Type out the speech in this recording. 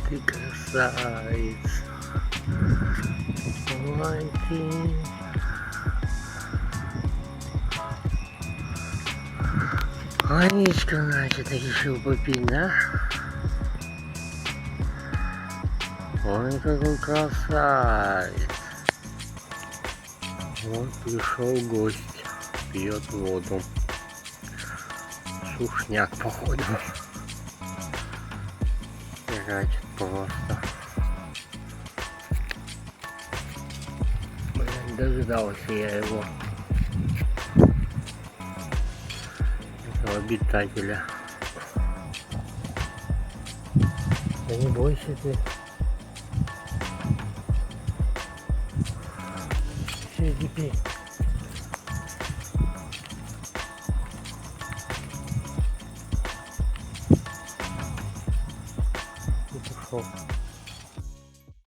ты красавец. Ой, ты. Анечка, значит, решил попить, да? Ой, какой красавец. Вот пришел гость, пьет воду. Сушняк, походу. Херачит просто. Блин, дождался я его. Этого обитателя. Да не бойся ты. Все, теперь. Пошел.